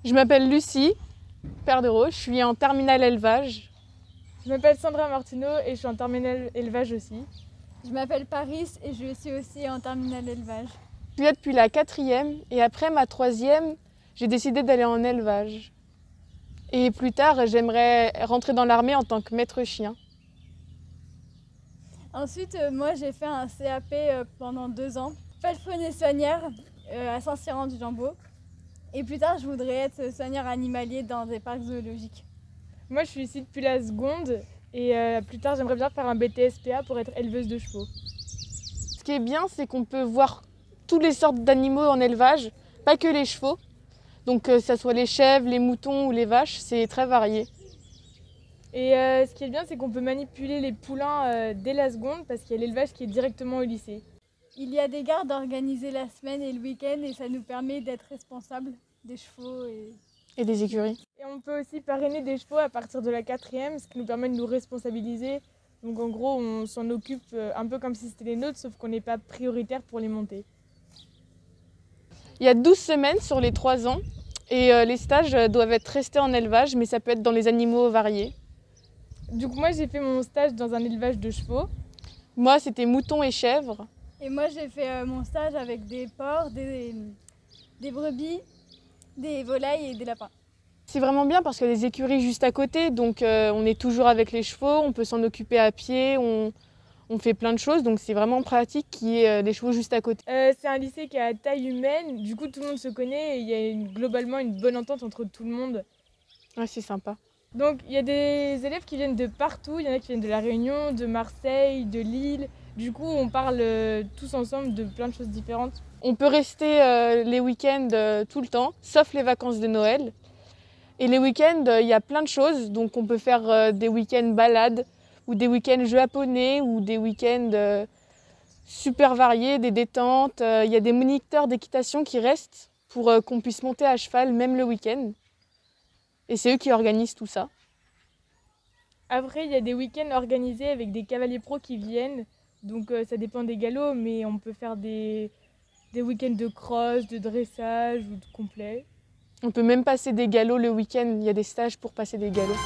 Je m'appelle Lucie Perdereau, je suis en terminale élevage. Je m'appelle Sandra Martineau et je suis en terminale élevage aussi. Je m'appelle Paris et je suis aussi en terminale élevage. Je suis là depuis la 4e et après ma 3e, j'ai décidé d'aller en élevage. Et plus tard, j'aimerais rentrer dans l'armée en tant que maître chien. Ensuite, moi j'ai fait un CAP pendant 2 ans, palefrenier soigneur à Saint-Cyran-du-Jambeau. Et plus tard, je voudrais être soigneur animalier dans des parcs zoologiques. Moi, je suis ici depuis la seconde et plus tard, j'aimerais bien faire un BTS-PA pour être éleveuse de chevaux. Ce qui est bien, c'est qu'on peut voir toutes les sortes d'animaux en élevage, pas que les chevaux. Donc que ce soit les chèvres, les moutons ou les vaches, c'est très varié. Et ce qui est bien, c'est qu'on peut manipuler les poulains dès la seconde parce qu'il y a l'élevage qui est directement au lycée. Il y a des gardes organisés la semaine et le week-end et ça nous permet d'être responsables des chevaux. Et des écuries. Et on peut aussi parrainer des chevaux à partir de la 4e, ce qui nous permet de nous responsabiliser. Donc en gros, on s'en occupe un peu comme si c'était les nôtres, sauf qu'on n'est pas prioritaire pour les monter. Il y a 12 semaines sur les 3 ans et les stages doivent être restés en élevage, mais ça peut être dans les animaux variés. Du coup, moi, j'ai fait mon stage dans un élevage de chevaux. Moi, c'était moutons et chèvres. Et moi, j'ai fait mon stage avec des porcs, des brebis, des volailles et des lapins. C'est vraiment bien parce qu'il y a les écuries juste à côté, donc on est toujours avec les chevaux, on peut s'en occuper à pied, on fait plein de choses, donc c'est vraiment pratique qu'il y ait des chevaux juste à côté. C'est un lycée qui est à taille humaine, du coup tout le monde se connaît et il y a globalement une bonne entente entre tout le monde. Ouais, c'est sympa. Donc il y a des élèves qui viennent de partout, il y en a qui viennent de La Réunion, de Marseille, de Lille. Du coup on parle tous ensemble de plein de choses différentes. On peut rester les week-ends tout le temps, sauf les vacances de Noël. Et les week-ends, il y a plein de choses, donc on peut faire des week-ends balades, ou des week-ends japonais, ou des week-ends super variés, des détentes. Il y a des moniteurs d'équitation qui restent pour qu'on puisse monter à cheval même le week-end. Et c'est eux qui organisent tout ça. Après, il y a des week-ends organisés avec des cavaliers pros qui viennent. Donc ça dépend des galops, mais on peut faire des week-ends de cross, de dressage ou de complet. On peut même passer des galops le week-end, il y a des stages pour passer des galops.